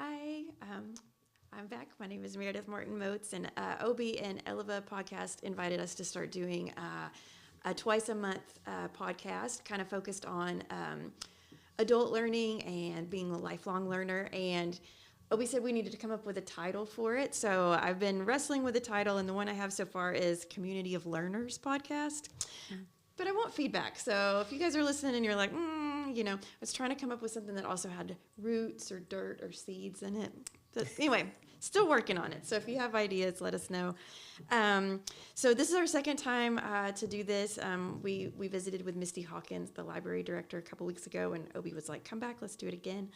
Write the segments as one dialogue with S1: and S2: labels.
S1: Hi, I'm back. My name is Meredith Martin Moats, and Obi and Eleva podcast invited us to start doing a twice a month podcast, kind of focused on adult learning and being a lifelong learner. And Obi said we needed to come up with a title for it, so I've been wrestling with the title, and the one I have so far is Community of Learners Podcast. But I want feedback. So if you guys are listening and you're like, I was trying to come up with something that also had roots or dirt or seeds in it. But anyway, still working on it. So if you have ideas, let us know. So this is our second time to do this. We visited with Misty Hawkins, the library director, a couple weeks ago, and Obi was like, come back, let's do it again.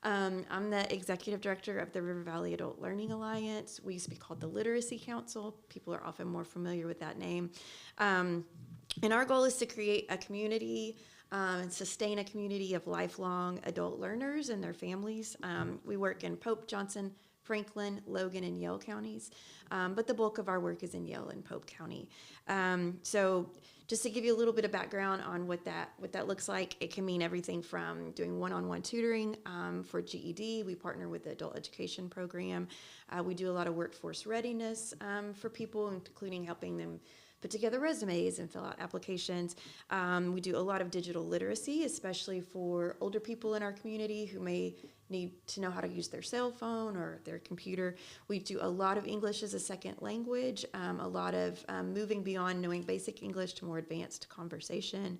S1: I'm the executive director of the River Valley Adult Learning Alliance. We used to be called the Literacy Council. People are often more familiar with that name. And our goal is to create a community and sustain a community of lifelong adult learners and their families. We work in Pope, Johnson, Franklin, Logan, and Yale counties, but the bulk of our work is in Yale and Pope County. So just to give you a little bit of background on what that looks like, it can mean everything from doing one-on-one tutoring for GED. We partner with the adult education program. We do a lot of workforce readiness for people, including helping them put together resumes and fill out applications. We do a lot of digital literacy, especially for older people in our community who may need to know how to use their cell phone or their computer. We do a lot of English as a second language, a lot of moving beyond knowing basic English to more advanced conversation.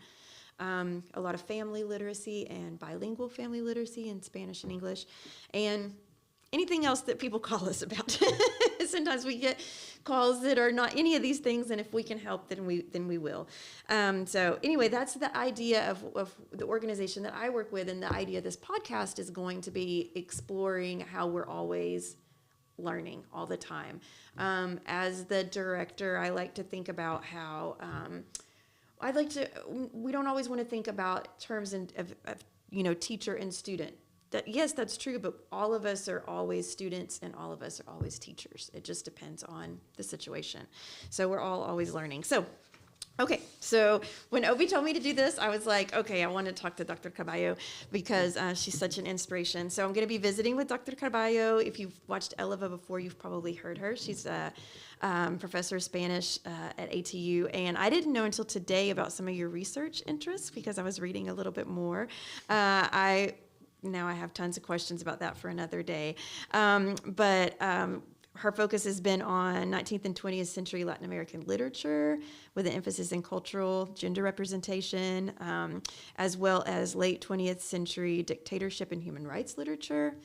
S1: A lot of family literacy and bilingual family literacy in Spanish and English, and anything else that people call us about. Sometimes we get calls that are not any of these things, and if we can help, then we will. So anyway, that's the idea of the organization that I work with, and the idea of this podcast is going to be exploring how we're always learning all the time. As the director, I like to think about how we don't always want to think about terms of teacher and student. Yes, that's true, but all of us are always students and all of us are always teachers. It just depends on the situation. So we're all always learning. So when Obi told me to do this, I was like, okay, I want to talk to Dr. Carballo because she's such an inspiration. So I'm going to be visiting with Dr. Carballo. If you've watched Eleva before, you've probably heard her. She's a professor of Spanish at ATU, and I didn't know until today about some of your research interests because I was reading a little bit more. Now I have tons of questions about that for another day. But her focus has been on 19th and 20th century Latin American literature with an emphasis in cultural gender representation, as well as late 20th century dictatorship and human rights literature.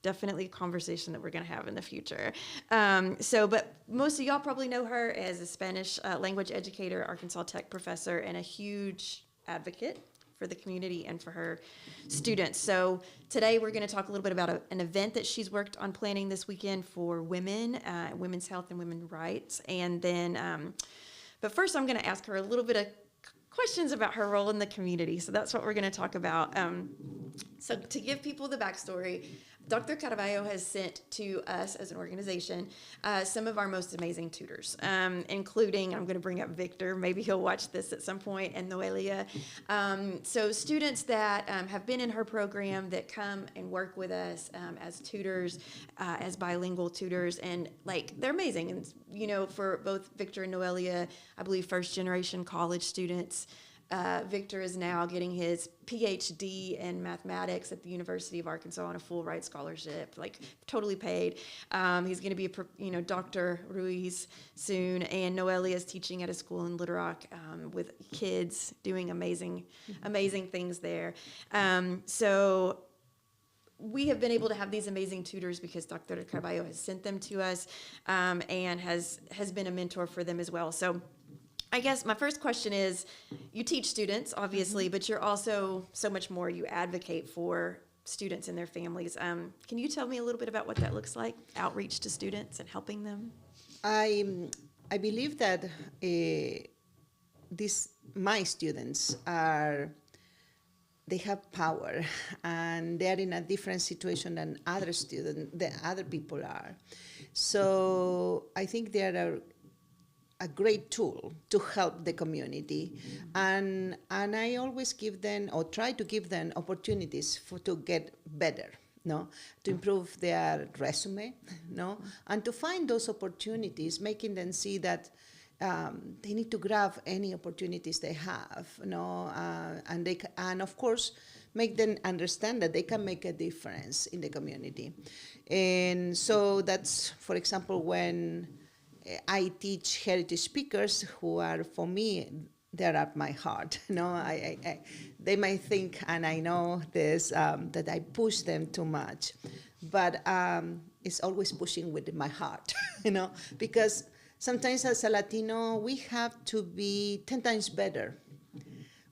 S1: Definitely a conversation that we're going to have in the future. But most of y'all probably know her as a Spanish language educator, Arkansas Tech professor, and a huge advocate for the community and for her students. So today we're going to talk a little bit about an event that she's worked on planning this weekend for women, women's health and women's rights. And then, but first I'm going to ask her a little bit of questions about her role in the community. So that's what we're going to talk about. So to give people the backstory, Dr. Carballo has sent to us as an organization some of our most amazing tutors, including, I'm going to bring up Victor, maybe he'll watch this at some point, and Noelia. So students that have been in her program that come and work with us as tutors, as bilingual tutors, and they're amazing. And, for both Victor and Noelia, I believe first generation college students. Victor is now getting his PhD in mathematics at the University of Arkansas on a full ride scholarship, totally paid. He's going to be Dr. Ruiz soon, and Noelia is teaching at a school in Little Rock with kids, doing amazing things there. So we have been able to have these amazing tutors because Dr. Carballo has sent them to us and has been a mentor for them as well. So I guess my first question is, you teach students, obviously, but you're also so much more. You advocate for students and their families. Can you tell me a little bit about what that looks like, outreach to students and helping them?
S2: I believe that my students they have power, and they are in a different situation than other people are. So I think they are a great tool to help the community, and I always give them, or try to give them, opportunities to get better. no, to improve their resume, no, and to find those opportunities, making them see that they need to grab any opportunities they have, no, and of course make them understand that they can make a difference in the community. And so that's, for example, when I teach heritage speakers who are, for me, they're at my heart. No, they might think, and I know this, that I push them too much, but it's always pushing with my heart, because sometimes as a Latino, we have to be 10 times better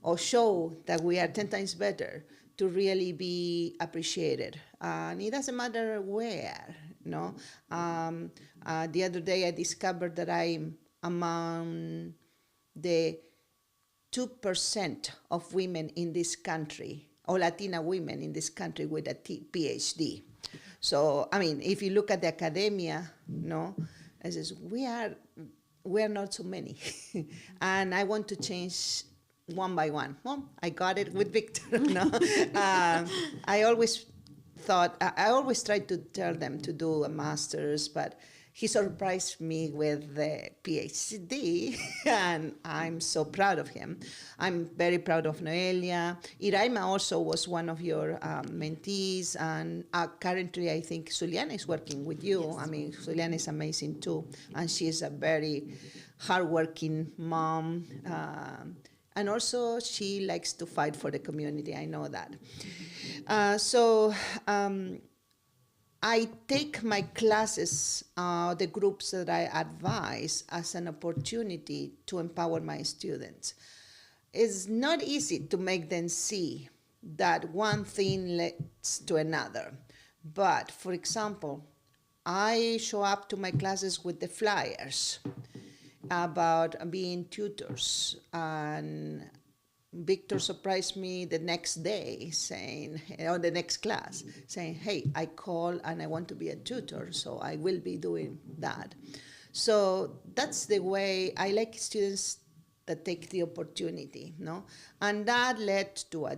S2: or show that we are 10 times better to really be appreciated. And it doesn't matter where, no? The other day I discovered that I'm among the 2% of women in this country, or Latina women in this country with a PhD. So, I mean, if you look at the academia, no, it says we are not so many. And I want to change one by one. Well, I got it with Victor. No, I always tried to tell them to do a master's, but he surprised me with the PhD, and I'm so proud of him. I'm very proud of Noelia. Iraima also was one of your mentees, and currently I think Zuliana is working with you. Yes. I mean, Zuliana is amazing too, and she's a very hardworking mom. And also she likes to fight for the community, I know that. I take my classes, the groups that I advise, as an opportunity to empower my students. It's not easy to make them see that one thing leads to another. But for example, I show up to my classes with the flyers about being tutors, and Victor surprised me the next day saying, or the next class, saying, hey, I call and I want to be a tutor, so I will be doing that. So that's the way I like students that take the opportunity, no? And that led to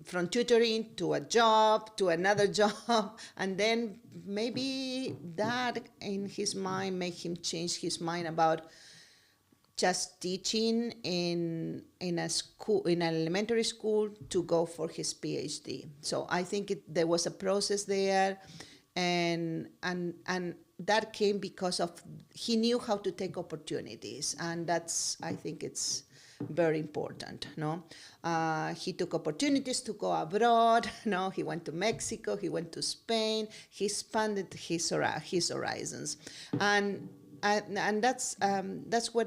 S2: from tutoring to a job, to another job, and then maybe that in his mind made him change his mind about just teaching in a school, in an elementary school, to go for his PhD. So I think there was a process there, and that came because of he knew how to take opportunities, and that's, I think it's very important. No, he took opportunities to go abroad. No, he went to Mexico, he went to Spain, he expanded his horizons, and that's what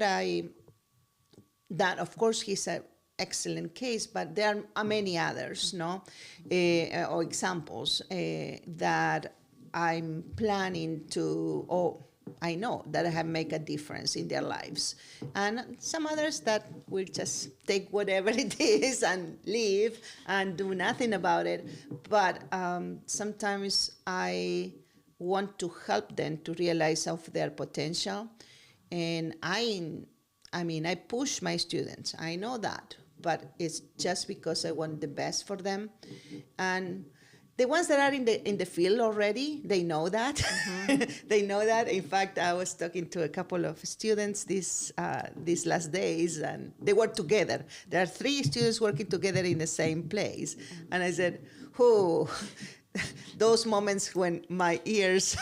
S2: that of course he's an excellent case, but there are many others, no, or examples that I'm planning to, I know that I have make a difference in their lives, and some others that will just take whatever it is and leave and do nothing about it. But sometimes I want to help them to realize of their potential, and I push my students. I know that, but it's just because I want the best for them. And the ones that are in the field already, they know that. Mm-hmm. They know that. In fact, I was talking to a couple of students these last days, and they work together. There are 3 students working together in the same place. And I said, "Oh, those moments when my ears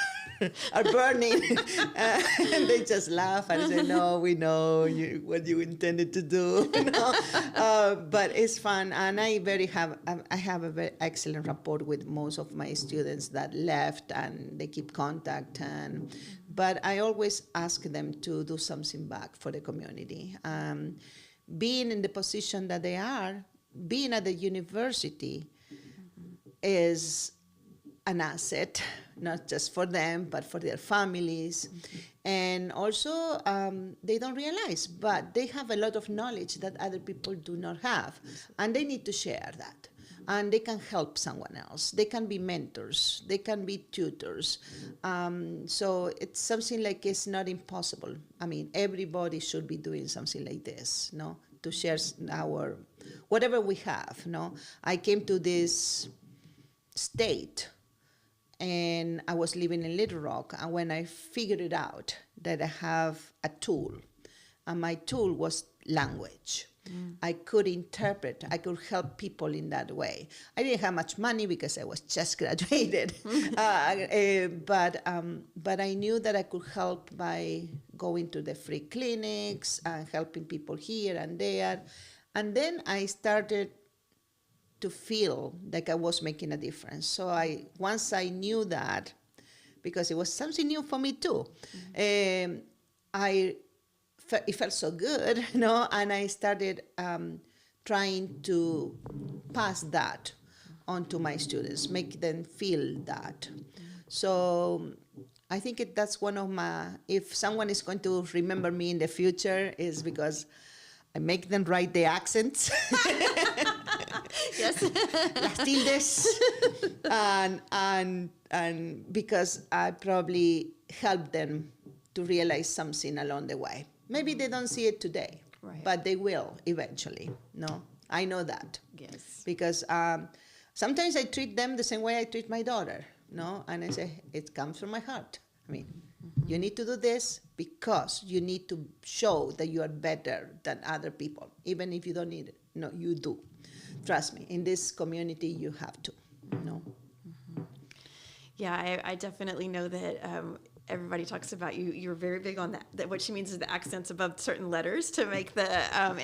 S2: are burning," and they just laugh and say, "No, we know what you intended to do." But it's fun, and I have a very excellent rapport with most of my students that left, and they keep contact. But I always ask them to do something back for the community. Being in the position that they are, being at the university, is an asset, not just for them, but for their families. And also, they don't realize, but they have a lot of knowledge that other people do not have, and they need to share that. And they can help someone else. They can be mentors. They can be tutors. So it's something like it's not impossible. I mean, everybody should be doing something like this, no? To share our, whatever we have, no? I came to this state, and I was living in Little Rock. And when I figured it out that I have a tool, and my tool was language. I could interpret, I could help people in that way. I didn't have much money because I was just graduated, but I knew that I could help by going to the free clinics and helping people here and there. And then I started to feel like I was making a difference. So once I knew that, because it was something new for me too, it felt so good, and I started trying to pass that on to my students, make them feel that. So I think that's one of if someone is going to remember me in the future, is because I make them write the accents.
S1: Yes.
S2: Las tildes. and because I probably helped them to realize something along the way. Maybe they don't see it today,
S1: right,
S2: but they will eventually. No, I know that.
S1: Yes.
S2: Because sometimes I treat them the same way I treat my daughter, and I say, it comes from my heart. I mean, you need to do this because you need to show that you are better than other people, even if you don't need it. No, you do. Trust me, in this community, you have to.
S1: Yeah, I definitely know that everybody talks about you. You're very big on that. What she means is the accents above certain letters to make the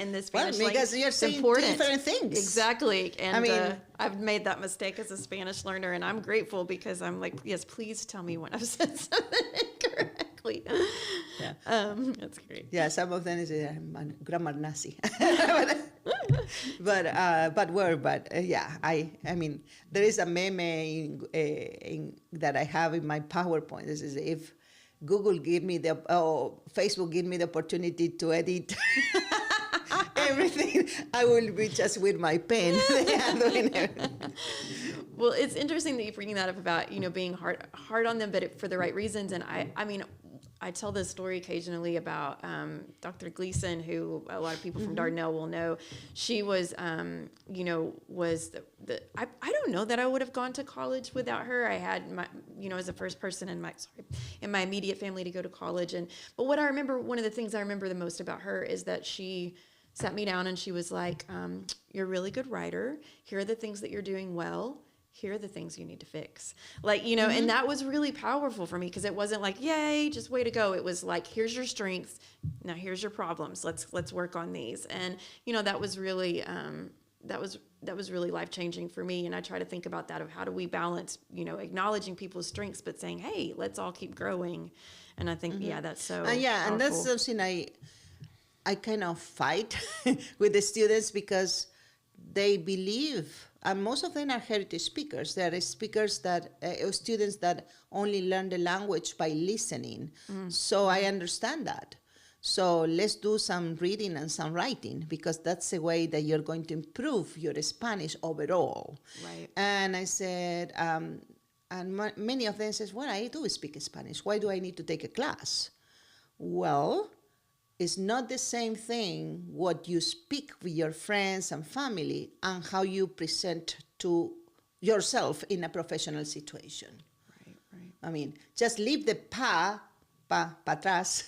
S1: in the Spanish language.
S2: Because you're saying
S1: important.
S2: Different things.
S1: Exactly. And I've made that mistake as a Spanish learner, and I'm grateful because I'm like, yes, please tell me when I've said something incorrectly.
S2: Yeah.
S1: That's great.
S2: Yeah, some of them is grammar Nazi. but yeah, I mean, there is a meme that I have in my PowerPoint. This is, if Google give me Facebook give me the opportunity to edit everything, I will be just with my pen doing everything.
S1: Well, it's interesting that you're bringing that up about, being hard on them, but for the right reasons. And I mean, I tell this story occasionally about Dr. Gleason, who a lot of people from Dardanelle will know. She was, was I don't know that I would have gone to college without her. I had my, as the first person in my immediate family to go to college. But what I remember, one of the things I remember the most about her is that she sat me down and she was like, you're a really good writer. Here are the things that you're doing well. Here are the things you need to fix. And that was really powerful for me, because it wasn't like, yay, just way to go. It was like, here's your strengths. Now here's your problems. Let's work on these. And, that was really, that was really life-changing for me. And I try to think about that, of how do we balance, acknowledging people's strengths, but saying, hey, let's all keep growing. And I think, that's so powerful.
S2: And that's something I kind of fight with the students, because they believe, and most of them are heritage speakers. There are speakers students that only learn the language by listening. So I understand that. So let's do some reading and some writing, because that's the way that you're going to improve your Spanish overall.
S1: Right.
S2: And I said, many of them says, well, I do speak Spanish. Why do I need to take a class? Well, it's not the same thing what you speak with your friends and family and how you present to yourself in a professional situation.
S1: Right.
S2: I mean, just leave the pa atrás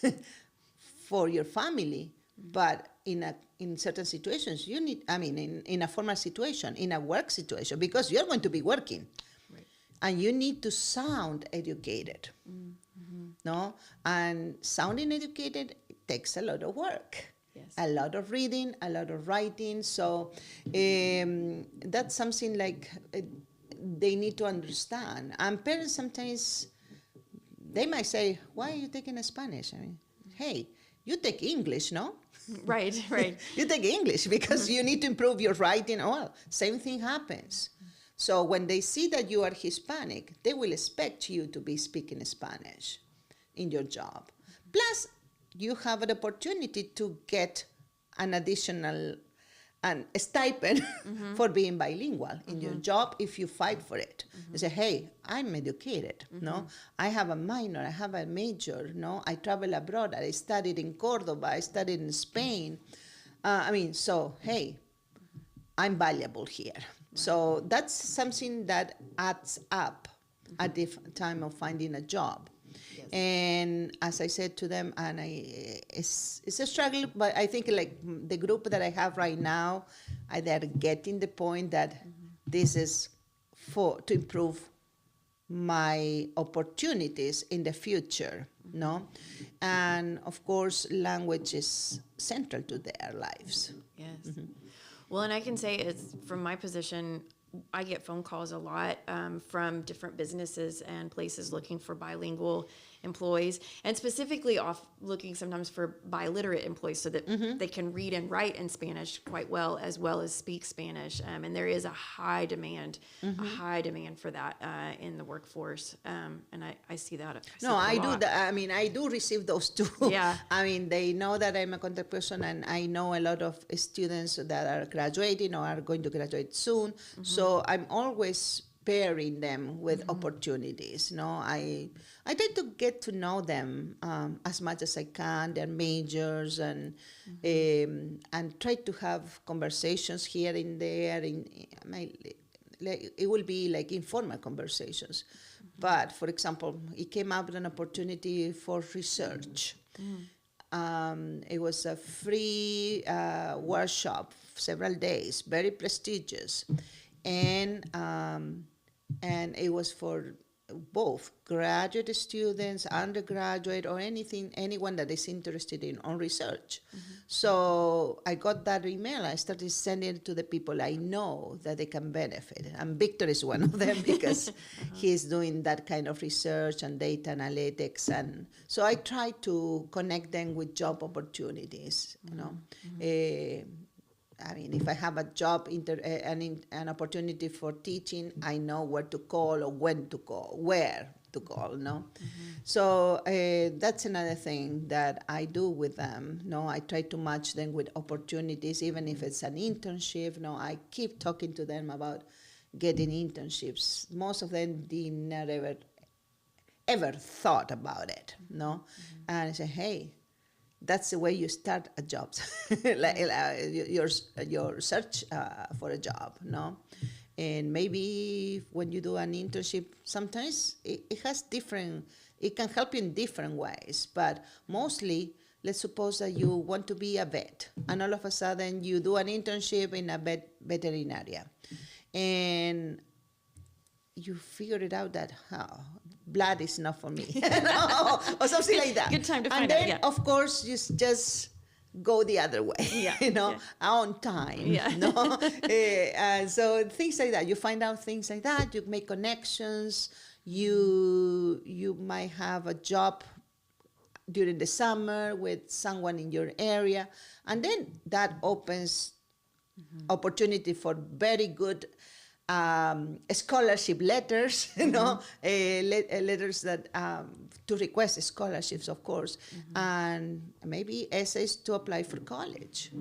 S2: for your family, but in certain situations you need, in a formal situation, in a work situation, because you're going to be working, right, and you need to sound educated. No, and sounding educated takes a lot of work. Yes. A lot of reading, a lot of writing. So that's something like they need to understand. And parents sometimes, they might say, why are you taking Spanish? I mean, hey, you take English, no?
S1: Right.
S2: You take English because you need to improve your writing. Well, same thing happens. So when they see that you are Hispanic, they will expect you to be speaking Spanish in your job. Plus, you have an opportunity to get an additional a stipend for being bilingual in your job if you fight for it. You say, hey, I'm educated, no? I have a minor, I have a major, no? I travel abroad, I studied in Cordoba, I studied in Spain. So, hey, I'm valuable here. So that's something that adds up at the time of finding a job.
S1: Yes.
S2: And as I said to them, and it's a struggle, but I think like the group that I have right now, they're getting the point that this is to improve my opportunities in the future, no? And of course, language is central to their lives.
S1: Yes. Well, and I can say it's from my position, I get phone calls a lot from different businesses and places looking for bilingual employees, and specifically looking sometimes for biliterate employees so that they can read and write in Spanish quite well as speak Spanish. And there is a high demand for that in the workforce. And I see that.
S2: I do that. I mean, I do receive those too.
S1: Yeah.
S2: I mean, they know that I'm a contact person, and I know a lot of students that are graduating or are going to graduate soon. So I'm always pairing them with opportunities. I try to get to know them as much as I can, their majors, and try to have conversations here and there. It will be like informal conversations. But for example, it came up with an opportunity for research. It was a free workshop, several days, very prestigious, and it was for both graduate students, undergraduate, or anyone that is interested on research. So I got that email. I started sending it to the people I know that they can benefit. And Victor is one of them because he's doing that kind of research and data analytics. And so I try to connect them with job opportunities, I mean, if I have a job, an opportunity for teaching, I know where to call or when to call, where to call, no? So that's another thing that I do with them. I try to match them with opportunities, even if it's an internship. I keep talking to them about getting internships. Most of them did not ever thought about it, no? And I say, hey, that's the way you start a job, your search for a job, no? And maybe when you do an internship, sometimes it can help you in different ways, but mostly, let's suppose that you want to be a vet, and all of a sudden you do an internship in a veterinarian, and you figure it out that blood is not for me, or something like that.
S1: Good time to find
S2: out. And then,
S1: yeah.
S2: of course, you just go the other way, on time. And so things like that. You find out things like that. You make connections. You might have a job during the summer with someone in your area, and then that opens opportunity for very good scholarship letters, letters that to request scholarships, of course, and maybe essays to apply for college.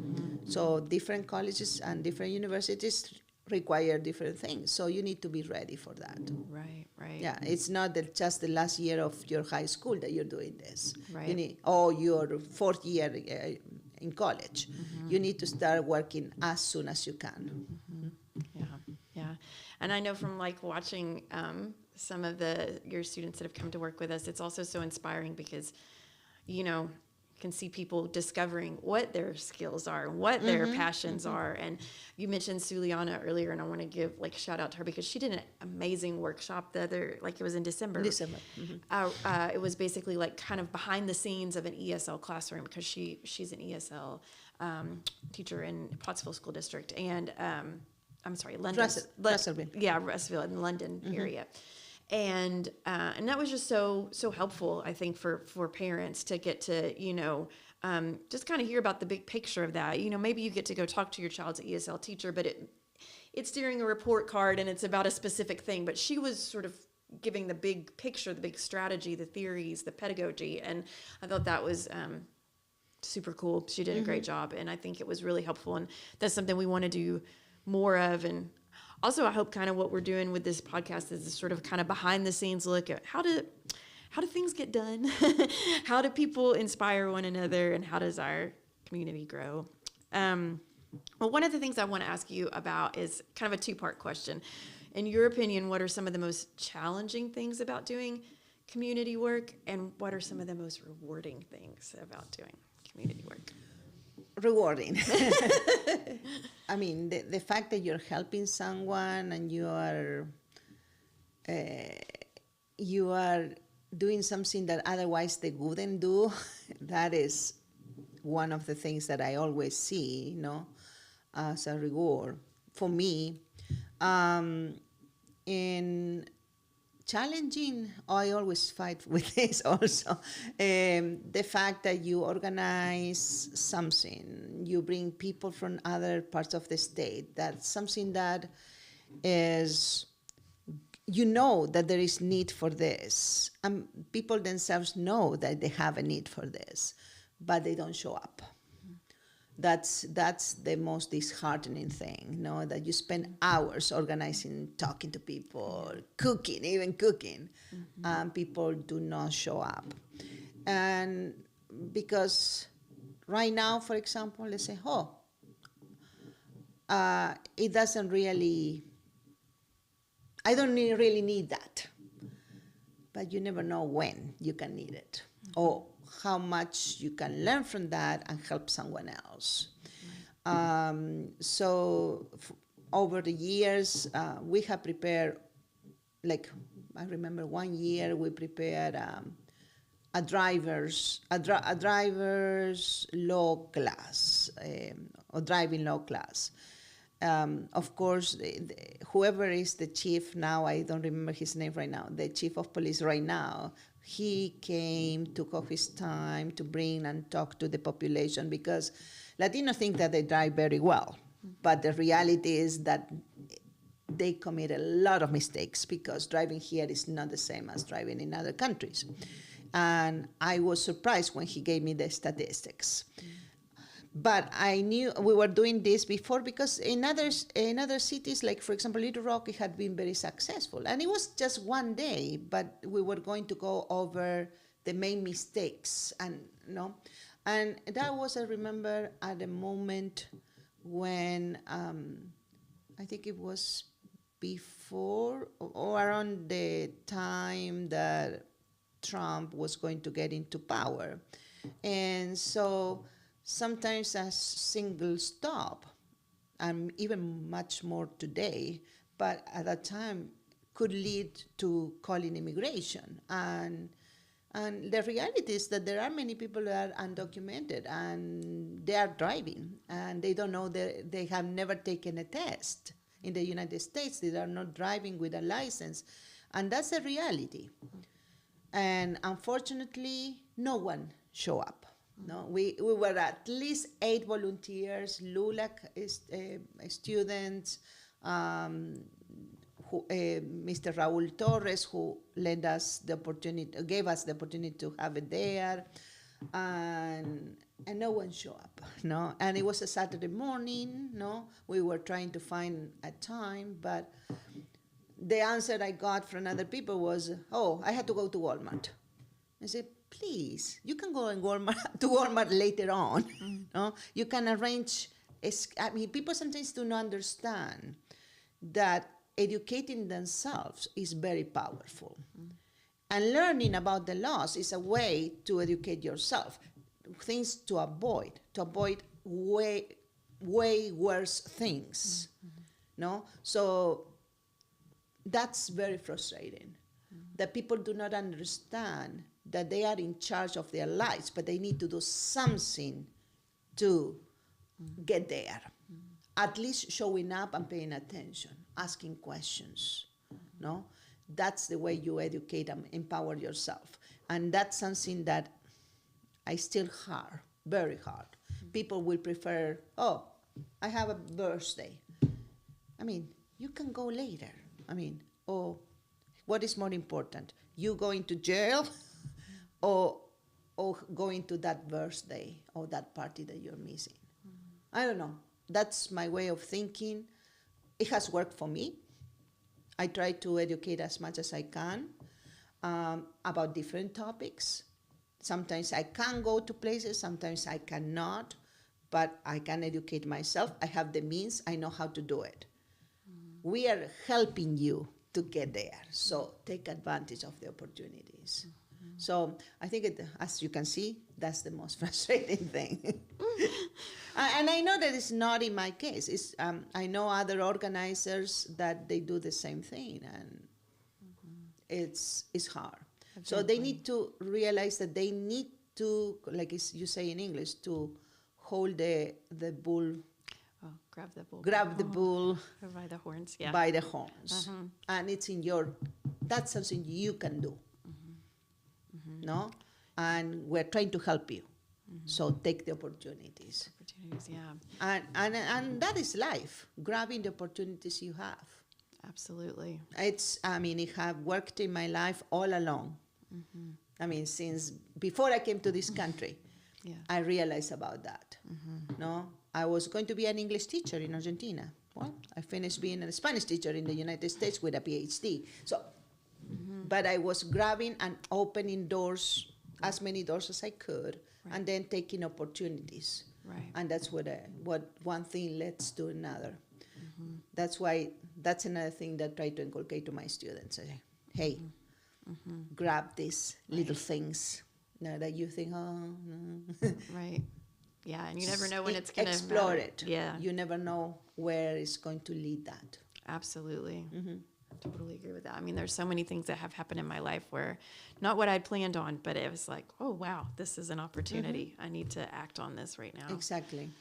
S2: So different colleges and different universities require different things. So you need to be ready for that.
S1: Right.
S2: Yeah, it's not just the last year of your high school that you're doing this.
S1: Right.
S2: Or your fourth year in college. You need to start working as soon as you can.
S1: Yeah. And I know from watching some of your students that have come to work with us, it's also so inspiring because, you can see people discovering what their skills are, what their passions are. And you mentioned Suliana earlier, and I want to give a shout out to her because she did an amazing workshop it was in December. It was basically kind of behind the scenes of an ESL classroom because she's an ESL teacher in Pottsville School District. And I'm sorry, London.
S2: Russellville.
S1: Yeah, Russellville in the London area. And that was just so helpful, I think, for parents to get to, just kind of hear about the big picture of that. Maybe you get to go talk to your child's ESL teacher, but it's during a report card and it's about a specific thing. But she was sort of giving the big picture, the big strategy, the theories, the pedagogy. And I thought that was super cool. She did a great job. And I think it was really helpful. And that's something we want to do more of. And also, I hope kind of what we're doing with this podcast is this sort of kind of behind the scenes look at how do things get done? How do people inspire one another? And how does our community grow? Well, one of the things I want to ask you about is kind of a two-part question. In your opinion, what are some of the most challenging things about doing community work, and what are some of the most rewarding things about doing community work?
S2: Rewarding. I mean, the fact that you're helping someone and you are doing something that otherwise they wouldn't do, that is one of the things that I always see, as a reward for me. In challenging, I always fight with this also. The fact that you organize something, you bring people from other parts of the state, that's something that is, that there is need for this. And people themselves know that they have a need for this, but they don't show up. That's the most disheartening thing, that you spend hours organizing, talking to people, even cooking, and people do not show up. And because right now, for example, let's say, it doesn't really, I don't really need that. But you never know when you can need it, or how much you can learn from that and help someone else. So over the years, we have prepared, like, I remember one year we prepared a driver's law class, or driving law class. Of course, whoever is the chief now, I don't remember his name right now, the chief of police right now, he came, took off his time to bring and talk to the population, because Latinos think that they drive very well. But the reality is that they commit a lot of mistakes, because driving here is not the same as driving in other countries. And I was surprised when he gave me the statistics. But I knew we were doing this before, because in other cities, like, for example, Little Rock, it had been very successful. And it was just one day, but we were going to go over the main mistakes. And that was, I remember, at a moment when, I think it was before or around the time that Trump was going to get into power. And so sometimes a single stop, and even much more today, but at that time could lead to calling immigration. And the reality is that there are many people that are undocumented and they are driving and they don't know that they have never taken a test. In the United States, they are not driving with a license. And that's a reality. And unfortunately, no one show up. No, we were at least 8 volunteers, LULAC students, Mr. Raul Torres, who gave us the opportunity to have it there, and no one showed up. No, and it was a Saturday morning. No, we were trying to find a time, but the answer I got from other people was, "Oh, I had to go to Walmart." I said, please, you can go to Walmart later on. No? You can arrange, people sometimes do not understand that educating themselves is very powerful. And learning about the laws is a way to educate yourself. Things to avoid way worse things. No? So that's very frustrating, that people do not understand that they are in charge of their lives, but they need to do something to get there. At least showing up and paying attention, asking questions. No? That's the way you educate and empower yourself. And that's something that I still hard, very hard. People will prefer, oh, I have a birthday. I mean, you can go later. I mean, oh, what is more important? You going to jail or going to that birthday or that party that you're missing? I don't know. That's my way of thinking. It has worked for me. I try to educate as much as I can about different topics. Sometimes I can go to places, sometimes I cannot. but I can educate myself. I have the means. I know how to do it. We are helping you to get there. So take advantage of the opportunities. So I think, as you can see, that's the most frustrating thing. And I know that it's not in my case. I know other organizers that they do the same thing, and it's hard. So they need to realize that they need to, like you say in English, to hold the bull.
S1: Oh, grab the bull.
S2: Grab the bull
S1: by the horns. Yeah.
S2: by the horns, and it's that's something you can do. No, and we're trying to help you. So take the opportunities.
S1: Opportunities, yeah.
S2: And that is life, grabbing the opportunities you have.
S1: Absolutely.
S2: It have worked in my life all along. Since before I came to this country, I realized about that. No, I was going to be an English teacher in Argentina. Well, I finished being a Spanish teacher in the United States with a PhD. So, but I was grabbing and opening doors, as many doors as I could, and then taking opportunities.
S1: Right.
S2: And that's what one thing leads to another. That's another thing that I try to inculcate to my students. I say, hey, grab these little things that you think, oh, no.
S1: Right. Yeah, and you never know when it's going to
S2: explore it.
S1: Yeah.
S2: You never know where it's going to lead that.
S1: Absolutely. I totally agree with that. I mean, there's so many things that have happened in my life where not what I'd planned on, but it was like, oh, wow, this is an opportunity. I need to act on this right now.
S2: Exactly.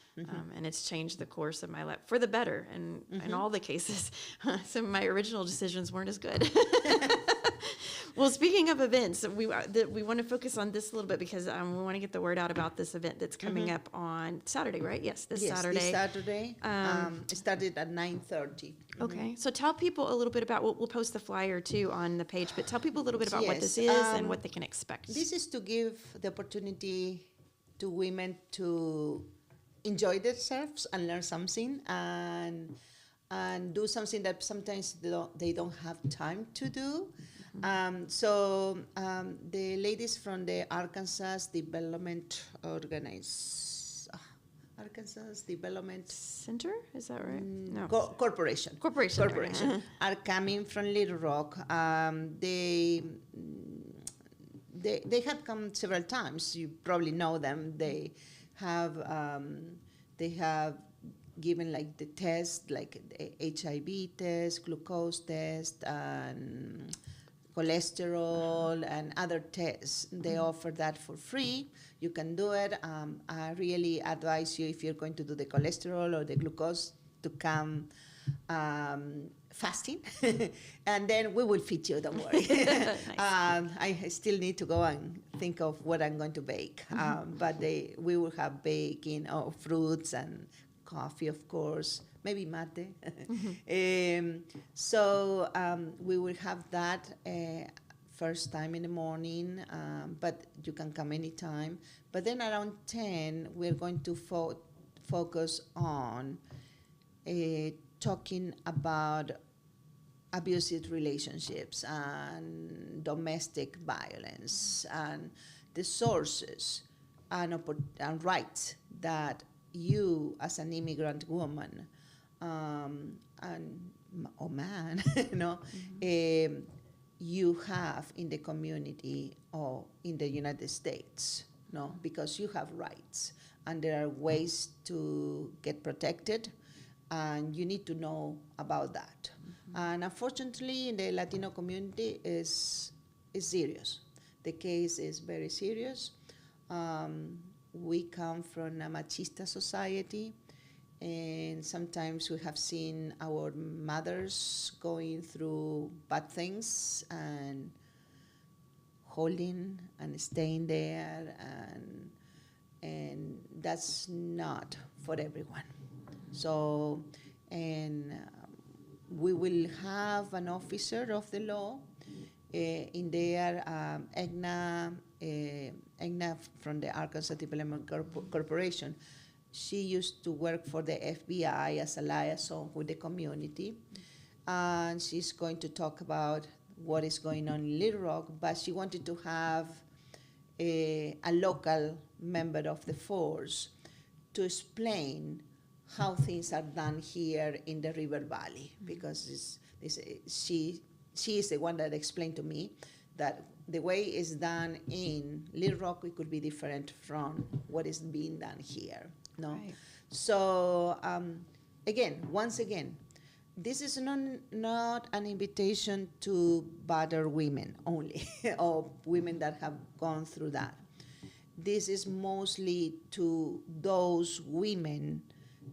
S1: And it's changed the course of my life for the better. And in all the cases, some of my original decisions weren't as good. Well, speaking of events, we want to focus on this a little bit because we want to get the word out about this event that's coming up on Saturday, right? Yes, this Saturday.
S2: This Saturday. It started at 9:30.
S1: Okay, so tell people a little bit about, we'll post the flyer too on the page, but tell people a little bit about what this is and what they can expect.
S2: This is to give the opportunity to women to enjoy themselves and learn something and do something that sometimes they don't have time to do. So the ladies from the Arkansas Development
S1: Center, is that right? No.
S2: Corporation.
S1: Corporation.
S2: Are coming from Little Rock. They have come several times. You probably know them. They have given like the test, like the HIV test, glucose test, and cholesterol and other tests. They offer that for free. You can do it. I really advise you, if you're going to do the cholesterol or the glucose, to come fasting, and then we will feed you, don't worry.
S1: Nice.
S2: I still need to go and think of what I'm going to bake, but we will have baking of fruits and coffee, of course, maybe mate. So we will have that first time in the morning, but you can come anytime. But then around 10, we're going to focus on talking about abusive relationships and domestic violence and the sources and rights that you, as an immigrant woman or man, you have in the community or in the United States, because you have rights and there are ways to get protected, and you need to know about that. And unfortunately, in the Latino community, is serious. The case is very serious. We come from a machista society, and sometimes we have seen our mothers going through bad things and holding and staying there, and that's not for everyone. So, we will have an officer of the law in there, Egna from the Arkansas Development Corporation. She used to work for the FBI as a liaison with the community, and she's going to talk about what is going on in Little Rock, but she wanted to have a local member of the force to explain how things are done here in the River Valley, because she is the one that explained to me that the way it's done in Little Rock, it could be different from what is being done here. No,
S1: Right.
S2: so once again, this is not an invitation to bother women only, or women that have gone through that. This is mostly to those women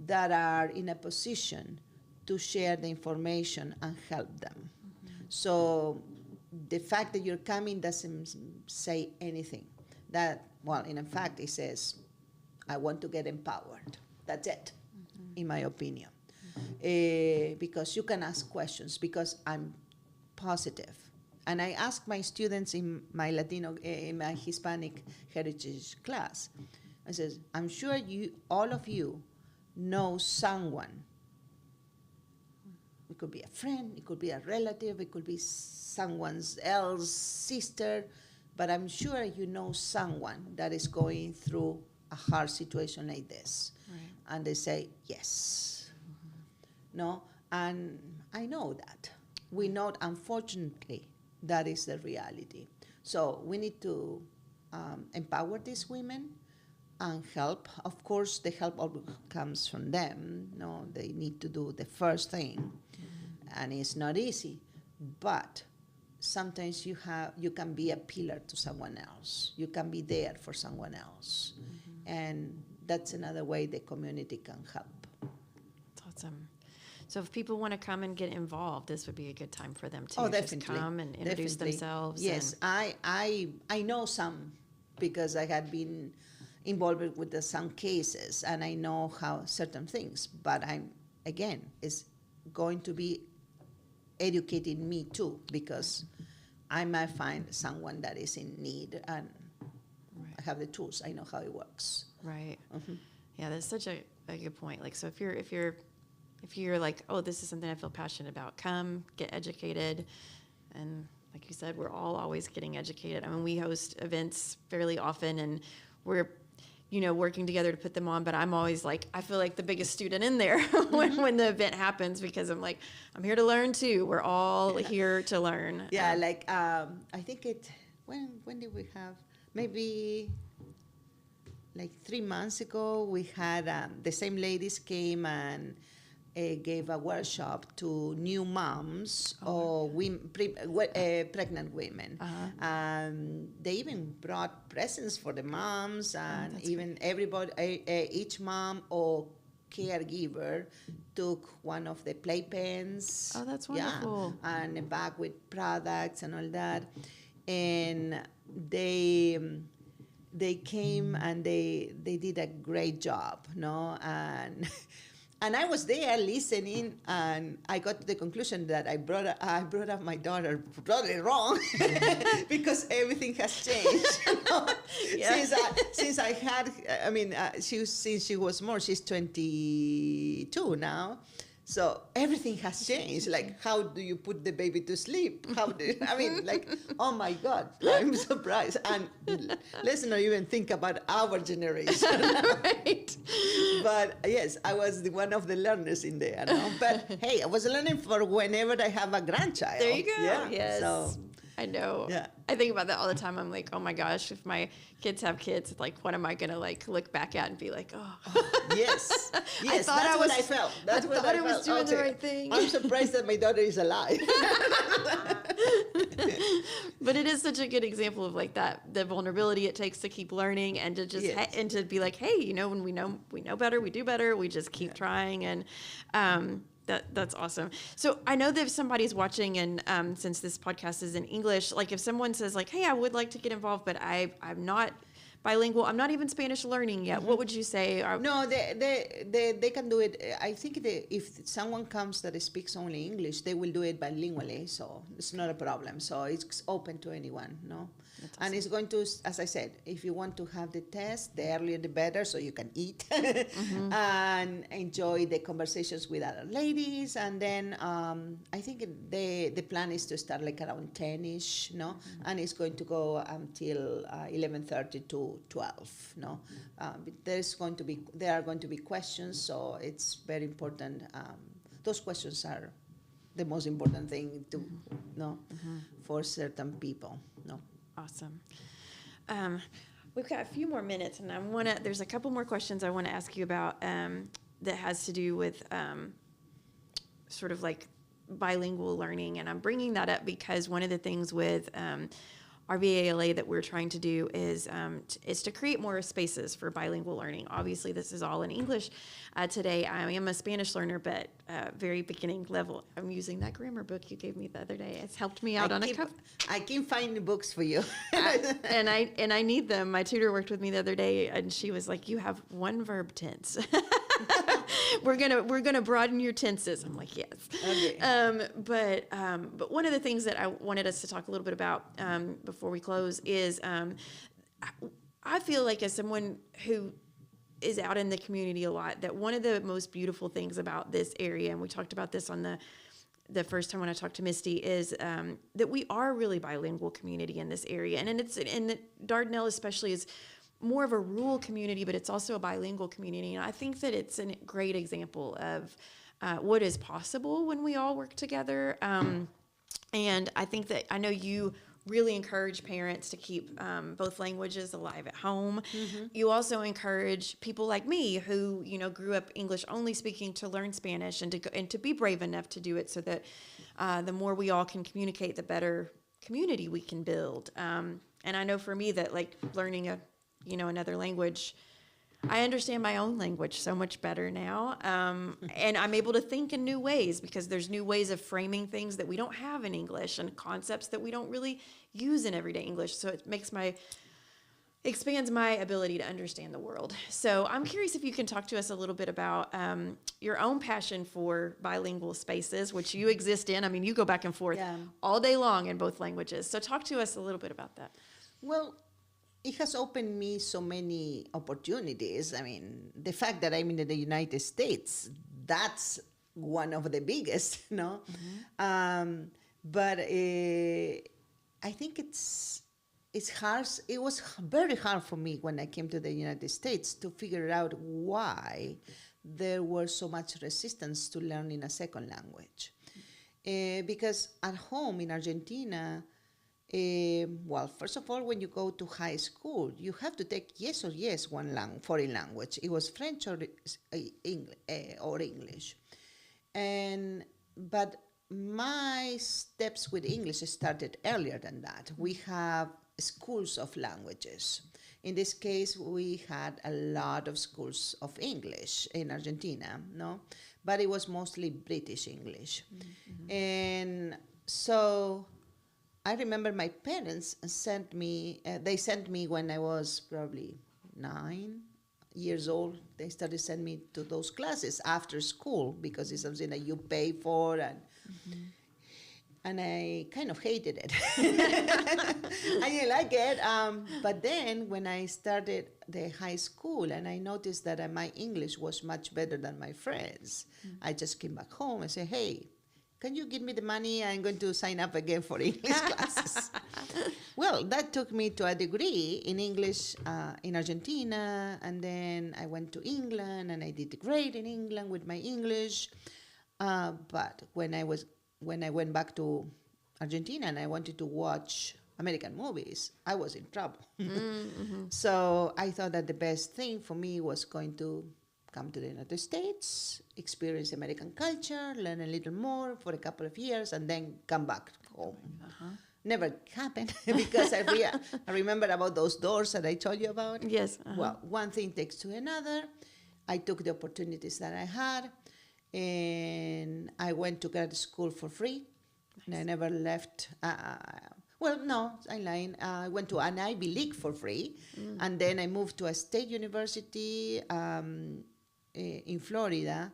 S2: that are in a position to share the information and help them. So the fact that you're coming doesn't say anything. In fact, it says, I want to get empowered. That's it, in my opinion. Because you can ask questions, because I'm positive. And I ask my students in my Hispanic heritage class, I says, I'm sure all of you know someone. It could be a friend, it could be a relative, it could be someone else's sister, but I'm sure you know someone that is going through a hard situation like this.
S1: Right.
S2: And they say, yes. No, and I know that. We know, unfortunately, that is the reality. So we need to empower these women and help. Of course, the help all comes from them. No, they need to do the first thing, and it's not easy. But sometimes you can be a pillar to someone else. You can be there for someone else, and that's another way the community can help.
S1: That's awesome. So if people want to come and get involved, this would be a good time for them to
S2: Definitely.
S1: just come and introduce themselves.
S2: Yes, I know some, because I had been involved with some cases, and I know how certain things. But it's going to be educating me too, because I might find someone that is in need, and
S1: Right.
S2: I have the tools. I know how it works.
S1: Right. Yeah, that's such a good point. Like, so if you're like, oh, this is something I feel passionate about, come get educated. And like you said, we're all always getting educated. I mean, we host events fairly often, and we're, working together to put them on. But I'm always like, I feel like the biggest student in there when the event happens, because I'm like, I'm here to learn too. We're all here to learn.
S2: Yeah, I think when did we have, maybe like 3 months ago, we had the same ladies came and gave a workshop to new moms or pregnant women. They even brought presents for the moms, and even everybody, each mom or caregiver took one of the playpens.
S1: Oh, that's wonderful.
S2: Yeah, and a bag with products and all that. And they came and they did a great job, no? And I was there listening, and I got to the conclusion that I brought up my daughter probably wrong, because everything has changed.
S1: Yeah.
S2: Since I had, since she was more, she's 22 now. So everything has changed. Like, how do you put the baby to sleep? Oh my God, I'm surprised. And let's not even think about our generation.
S1: Right.
S2: But yes, I was one of the learners in there. No? But hey, I was learning for whenever I have a grandchild.
S1: There you go.
S2: Yeah.
S1: Yes.
S2: So,
S1: I know.
S2: Yeah.
S1: I think about that all the time. I'm like, oh my gosh, if my kids have kids, like, what am I going to look back at and be like,
S2: yes. Yes,
S1: thought
S2: that's
S1: I
S2: what
S1: was-
S2: I felt. That's
S1: I
S2: what
S1: thought
S2: I
S1: I was
S2: felt.
S1: doing the
S2: Okay.
S1: right thing.
S2: I'm surprised that my daughter is alive.
S1: But it is such a good example of like that, the vulnerability it takes to keep learning, and to just
S2: Yes.
S1: and to be like, hey, when we know better, we do better. We just keep trying, and that's awesome. So I know that if somebody's watching, and since this podcast is in English, like if someone says like, hey, I would like to get involved, but I'm not bilingual, I'm not even Spanish learning yet. What would you say?
S2: No, they can do it. I think if someone comes that speaks only English, they will do it bilingually, so it's not a problem. So it's open to anyone, no?
S1: That's
S2: And
S1: awesome.
S2: it's going to, as I said, if you want to have the test, the earlier the better, so you can eat and enjoy the conversations with other ladies. And then I think the plan is to start like around 10ish, no, and it's going to go until 11:30 to 12, no. There are going to be questions, so it's very important. Those questions are the most important thing to know for certain people. No.
S1: Awesome. We've got a few more minutes, and there's a couple more questions I want to ask you about that has to do with sort of like bilingual learning. And I'm bringing that up because one of the things with RBALA that we're trying to do is to create more spaces for bilingual learning. Obviously, this is all in English today. I am a Spanish learner, but very beginning level. I'm using that grammar book you gave me the other day. It's helped me out
S2: I keep finding books for you.
S1: and I need them. My tutor worked with me the other day, and she was like, "You have one verb tense. we're gonna broaden your tenses." I'm like, "Yes."
S2: Okay.
S1: But one of the things that I wanted us to talk a little bit about before we close is I feel like as someone who is out in the community a lot, that one of the most beautiful things about this area, and we talked about this on the first time when I talked to Misty, is that we are a really bilingual community in this area, and Dardanelle especially is more of a rural community, but it's also a bilingual community, and I think that it's a great example of what is possible when we all work together. And I think that I know you really encourage parents to keep both languages alive at home. You also encourage people like me who, grew up English only speaking to learn Spanish and to be brave enough to do it, so that the more we all can communicate, the better community we can build. And I know for me that like learning another language, I understand my own language so much better now, and I'm able to think in new ways because there's new ways of framing things that we don't have in English and concepts that we don't really use in everyday English. So it expands my ability to understand the world. So I'm curious if you can talk to us a little bit about your own passion for bilingual spaces, which you exist in. I mean, you go back and forth all day long in both languages. So talk to us a little bit about that.
S2: Well, it has opened me so many opportunities. I mean, the fact that I'm in the United States, that's one of the biggest, no? But I think it's hard. It was very hard for me when I came to the United States to figure out why there was so much resistance to learning a second language. Because at home in Argentina, well, first of all, when you go to high school, you have to take one foreign language. It was French or English, but my steps with English started earlier than that. We have schools of languages. In this case, we had a lot of schools of English in Argentina, no, but it was mostly British English, and so I remember my parents sent me when I was probably 9 years old. They started sending me to those classes after school because it's something that you pay for, and I kind of hated it. I didn't like it. But then when I started the high school and I noticed that my English was much better than my friends, I just came back home and said, "Hey, can you give me the money? I'm going to sign up again for English classes." Well, that took me to a degree in English in Argentina, and then I went to England, and I did great in England with my English. But when I went back to Argentina and I wanted to watch American movies, I was in trouble. So I thought that the best thing for me was going to come to the United States, experience American culture, learn a little more for a couple of years, and then come back home. Never happened because I remember about those doors that I told you about.
S1: Yes.
S2: Well, one thing takes to another. I took the opportunities that I had, and I went to grad school for free. Nice. And I never left. Well, no, I'm lying. I went to an Ivy League for free, and then I moved to a state university in Florida,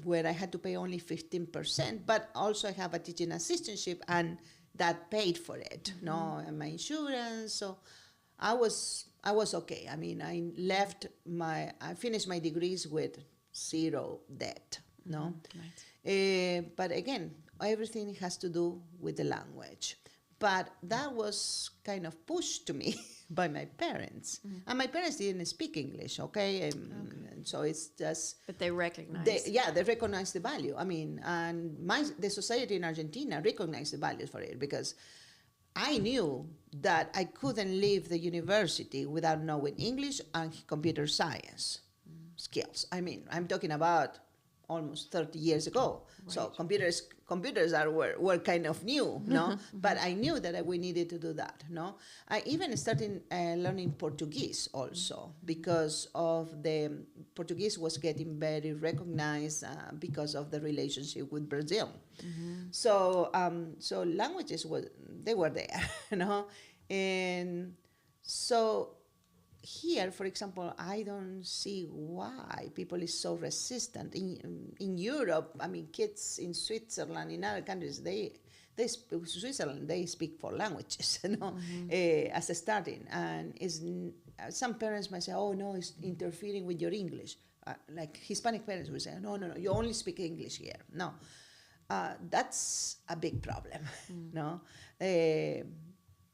S2: where I had to pay only 15%, but also I have a teaching assistantship, and that paid for it, no, and my insurance. So I was okay. I mean, I finished my degrees with zero debt, no.
S1: Right.
S2: But again, everything has to do with the language. But that was kind of pushed to me by my parents. And my parents didn't speak English, okay? And so it's just...
S1: But they recognize.
S2: They recognize the value. I mean, and the society in Argentina recognized the values for it, because I knew that I couldn't leave the university without knowing English and computer science skills. I mean, I'm talking about almost 30 years ago.
S1: Right.
S2: So computers were kind of new, no? But I knew that we needed to do that, no? I even started learning Portuguese also, because of the Portuguese was getting very recognized because of the relationship with Brazil. So languages were there, you know? And so here, for example, I don't see why people is so resistant. In Europe, I mean, kids in Switzerland, in other countries, Switzerland, they speak 4 languages, you know, as a starting. And some parents might say, oh, no, it's interfering with your English. Like Hispanic parents will say, no, you only speak English here. No, that's a big problem, no?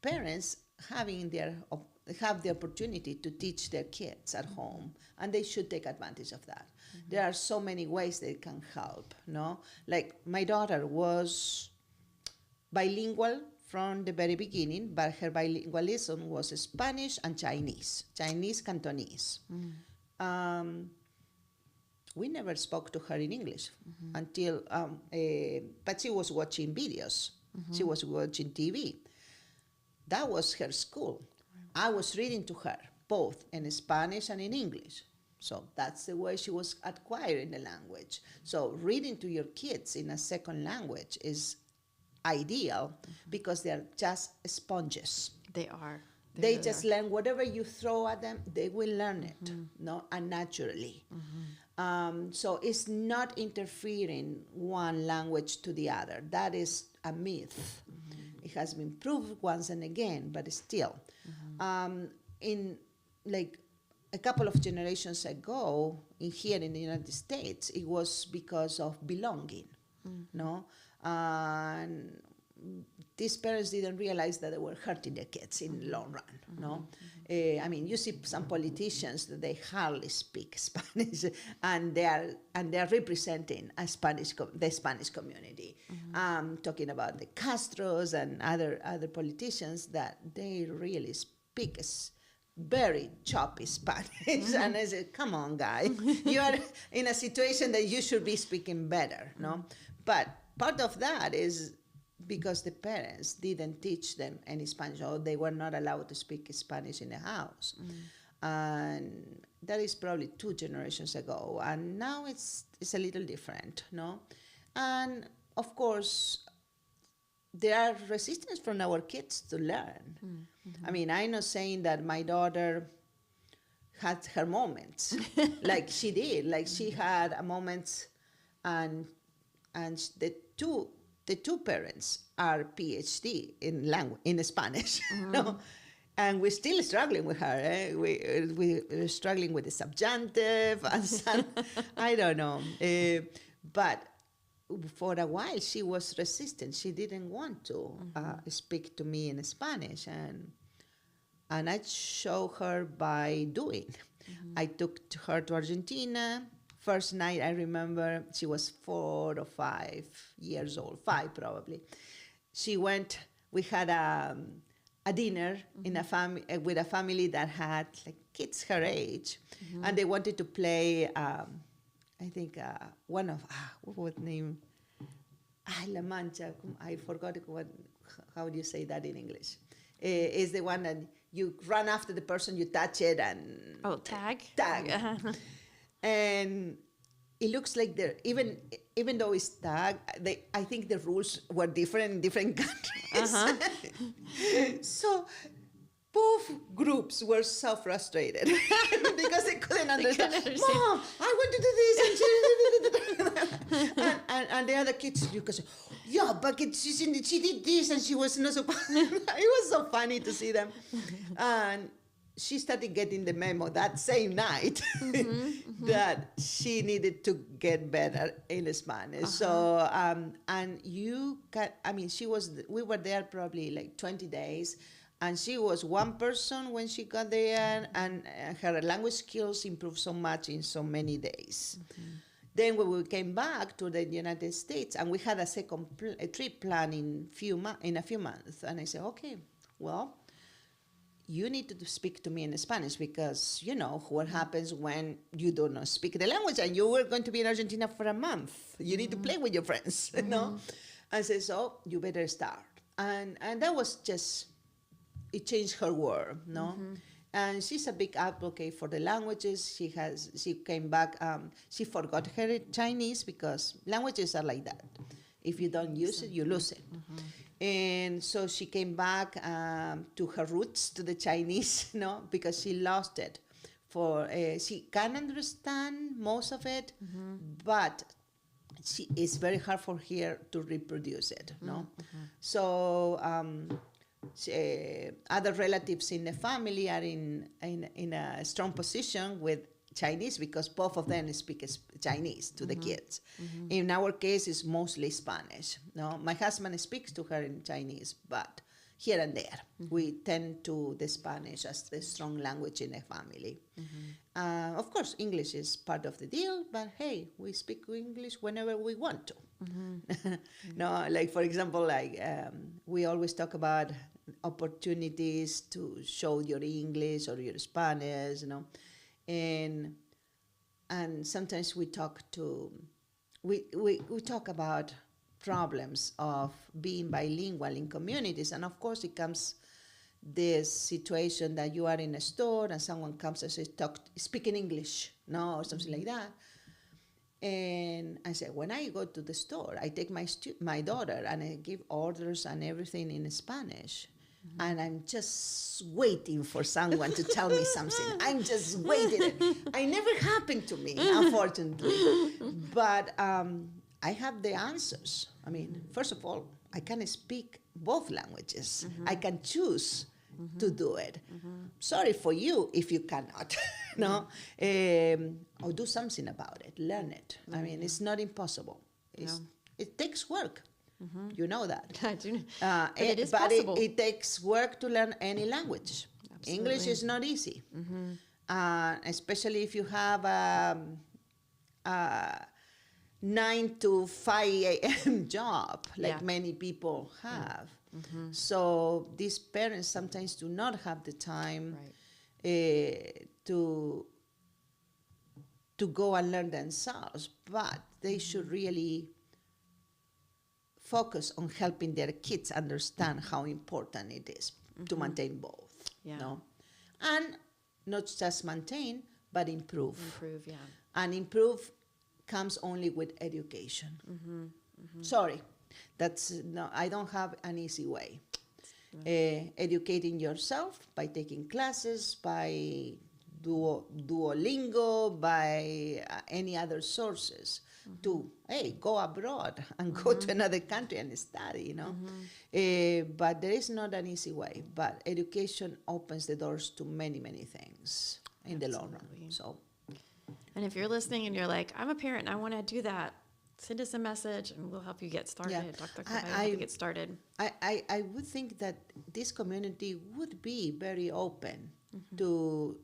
S2: Parents have the opportunity to teach their kids at home, and they should take advantage of that. There are so many ways they can help, no? Like my daughter was bilingual from the very beginning, but her bilingualism was Spanish and Chinese Cantonese. We never spoke to her in English until, but she was watching videos. She was watching TV. That was her school. I was reading to her, both in Spanish and in English. So that's the way she was acquiring the language. So reading to your kids in a second language is ideal because they're just sponges.
S1: They are.
S2: They just learn whatever you throw at them, they will learn it, no, and naturally. So it's not interfering one language to the other. That is a myth. It has been proved once and again, but still. In like a couple of generations ago, here in the United States, it was because of belonging, no? And these parents didn't realize that they were hurting their kids in the long run, no? I mean, you see some politicians that they hardly speak Spanish, and they are representing the Spanish community. Talking about the Castros and other politicians that they really speak very choppy Spanish, and I said, "Come on, guy, you are in a situation that you should be speaking better, no?" But part of that is because the parents didn't teach them any Spanish, or they were not allowed to speak Spanish in the house. And that is probably 2 generations ago, and now it's a little different, no? And of course, there are resistance from our kids to learn. I mean, I'm not saying that my daughter had her moments, like she did, like she had a moments, and the two parents are PhD in Spanish, no? And we're still struggling with her. We're struggling with the subjunctive and some, I don't know. But for a while, she was resistant. She didn't want to speak to me in Spanish, and I showed her by doing. I took her to Argentina. First night, I remember she was 4 or 5 years old, 5 probably. She went. We had a dinner in with a family that had like kids her age, and they wanted to play. I think one of what was the name? La Mancha. I forgot how do you say that in English? Is the one that you run after the person, you touch it, and
S1: tag.
S2: Yeah. And it looks like they're even though it's tag, I think the rules were different in different countries. So both groups were so frustrated because they couldn't understand. Mom, I want to do this, and the other kids, you could say, yeah, but she did this and she was not so. It was so funny to see them, and she started getting the memo that same night that she needed to get better in Spanish. So and you can, I mean, we were there probably like 20 days. And she was one person when she got there, and her language skills improved so much in so many days. Then when we came back to the United States, and we had a second trip planned in a few months, and I said, okay, well, you need to speak to me in Spanish, because you know what happens when you do not speak the language, and you were going to be in Argentina for a month. You need to play with your friends, you know. I said, so you better start, and that was just. It changed her world, no? And she's a big advocate for the languages. She came back, she forgot her Chinese, because languages are like that. If you don't use it, you lose it. And so she came back to her roots, to the Chinese, no? Because she lost it. She can understand most of it, but it's very hard for her to reproduce it, no? So, other relatives in the family are in a strong position with Chinese, because both of them speak Chinese to the kids. In our case, it's mostly Spanish. No, my husband speaks to her in Chinese, but here and there, we tend to the Spanish as the strong language in the family. Of course, English is part of the deal, but hey, we speak English whenever we want to. No, like for example, like we always talk about opportunities to show your English or your Spanish, you know, and sometimes we talk about problems of being bilingual in communities, and of course it comes this situation that you are in a store and someone comes and says, speak in English, no, or something like that. And I said, when I go to the store, I take my daughter and I give orders and everything in Spanish. And I'm just waiting for someone to tell me something. I'm just waiting. It never happened to me, unfortunately. But I have the answers. I mean, first of all, I can speak both languages. I can choose to do it. Sorry for you if you cannot, no? Or do something about it, learn it. I mean, it's not impossible. It takes work. You know that.
S1: I do. But it is possible.
S2: It takes work to learn any language. Absolutely. English is not easy. Especially if you have a 9 to 5 a.m. job, like many people have. So these parents sometimes do not have the time to go and learn themselves, but they should really focus on helping their kids understand how important it is to maintain both. No? And not just maintain, but improve. And improve comes only with education. Sorry, I don't have an easy way. Educating yourself by taking classes, by Duolingo, by any other sources, to go abroad and go to another country and study, you know. But there is not an easy way. But education opens the doors to many, many things in the long run. So,
S1: and if you're listening and you're like, I'm a parent and I want to do that, send us a message and we'll help you get started. Dr. Carballo will help you get started.
S2: I would think that this community would be very open to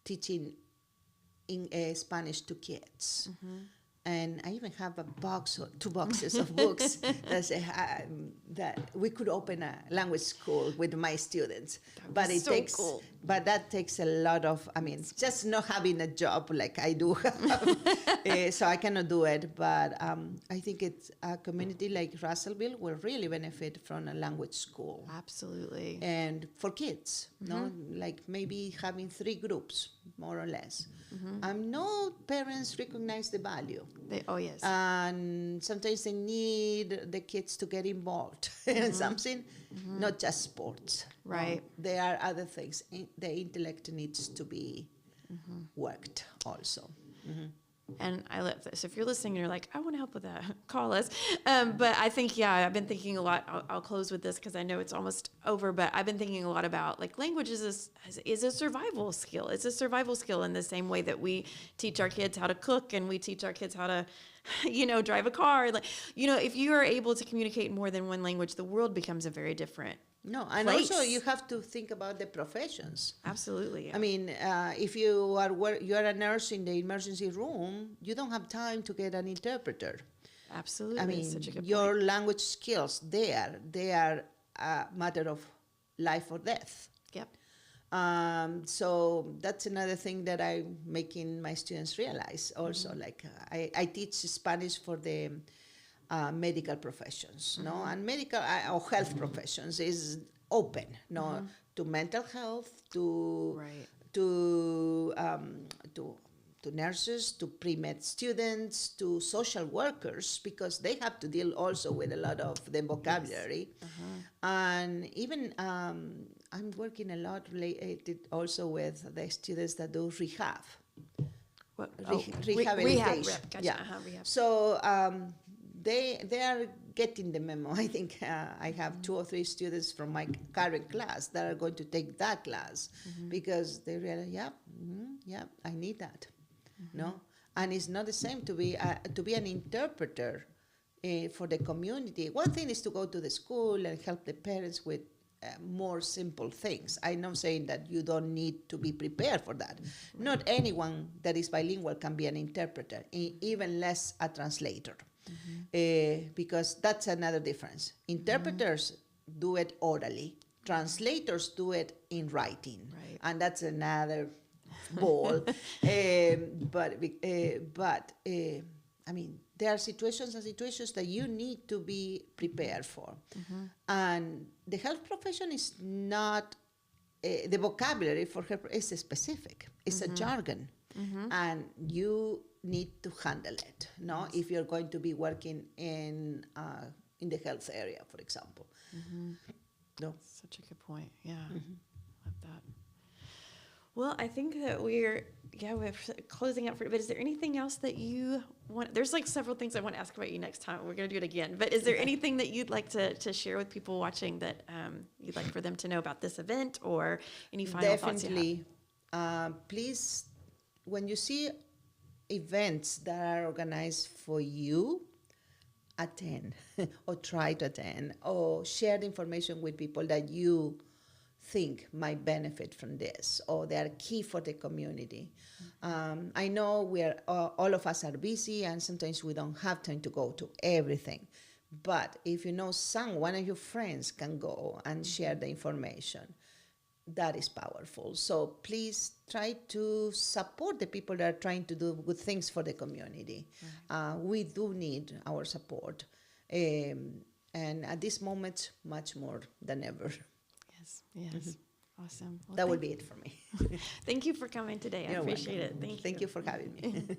S2: teaching in Spanish to kids. And I even have a box or 2 boxes of books that say that we could open a language school with my students. But it takes, cool. But that takes a lot of, I mean, just not having a job like I do have, so I cannot do it. But I think it's a community like Russellville will really benefit from a language school.
S1: Absolutely.
S2: And for kids, no, like maybe having 3 groups, more or less. No parents recognize the value.
S1: Yes.
S2: And sometimes they need the kids to get involved in something, not just sports.
S1: Right.
S2: There are other things. The intellect needs to be worked also.
S1: And I love this. So if you're listening and you're like, I want to help with that, call us. But I think, yeah, I've been thinking a lot. I'll close with this because I know it's almost over. But I've been thinking a lot about like language is a survival skill. It's a survival skill in the same way that we teach our kids how to cook and we teach our kids how to, drive a car. Like, if you are able to communicate in more than one language, the world becomes a very different
S2: No, and
S1: place.
S2: also you have to think about the professions.
S1: Absolutely. Yeah.
S2: I mean, if you are a nurse in the emergency room, you don't have time to get an interpreter.
S1: Absolutely.
S2: I mean,
S1: Such a good
S2: your
S1: point.
S2: language skills, they are a matter of life or death.
S1: Yep.
S2: So that's another thing that I'm making my students realize also.
S1: Mm-hmm.
S2: Like I teach Spanish for the medical professions, no, and medical or health professions is open, no, to mental health, to
S1: Right.
S2: to um, to to nurses, to pre-med students, to social workers, because they have to deal also with a lot of the vocabulary. And even I'm working a lot related also with the students that do rehab.
S1: What?
S2: Rehabilitation.
S1: Rehab. Rep. Gotcha.
S2: Yeah.
S1: Rehab.
S2: So they are getting the memo. I think I have 2 or 3 students from my current class that are going to take that class because they realize, yeah, I need that. No, and it's not the same to be an interpreter for the community. One thing is to go to the school and help the parents with more simple things. I'm not saying that you don't need to be prepared for that. Not anyone that is bilingual can be an interpreter, even less a translator, because that's another difference. Interpreters do it orally. Translators do it in writing,
S1: Right.
S2: and that's another ball. But I mean, there are situations that you need to be prepared for. And the health profession is not, the vocabulary for her is specific. It's a jargon. And you need to handle it, no? If you're going to be working in the health area, for example. No.
S1: Such a good point. Yeah. Love that. Well, I think that we're closing out but is there anything else that you want? There's like several things I want to ask about you next time. We're going to do it again. But is there anything that you'd like to share with people watching that you'd like for them to know about this event, or any final thoughts you have?
S2: Definitely. Please, when you see events that are organized for you, attend or try to attend or share the information with people that you think might benefit from this, or they are key for the community. I know all of us are busy and sometimes we don't have time to go to everything. But if you know one of your friends can go and share the information, that is powerful. So please try to support the people that are trying to do good things for the community. We do need our support. And at this moment, much more than ever.
S1: Yes. Awesome. Well,
S2: That would be it for me.
S1: thank you for coming today. I
S2: You're
S1: appreciate
S2: welcome.
S1: it. Thank you.
S2: Thank you for having me.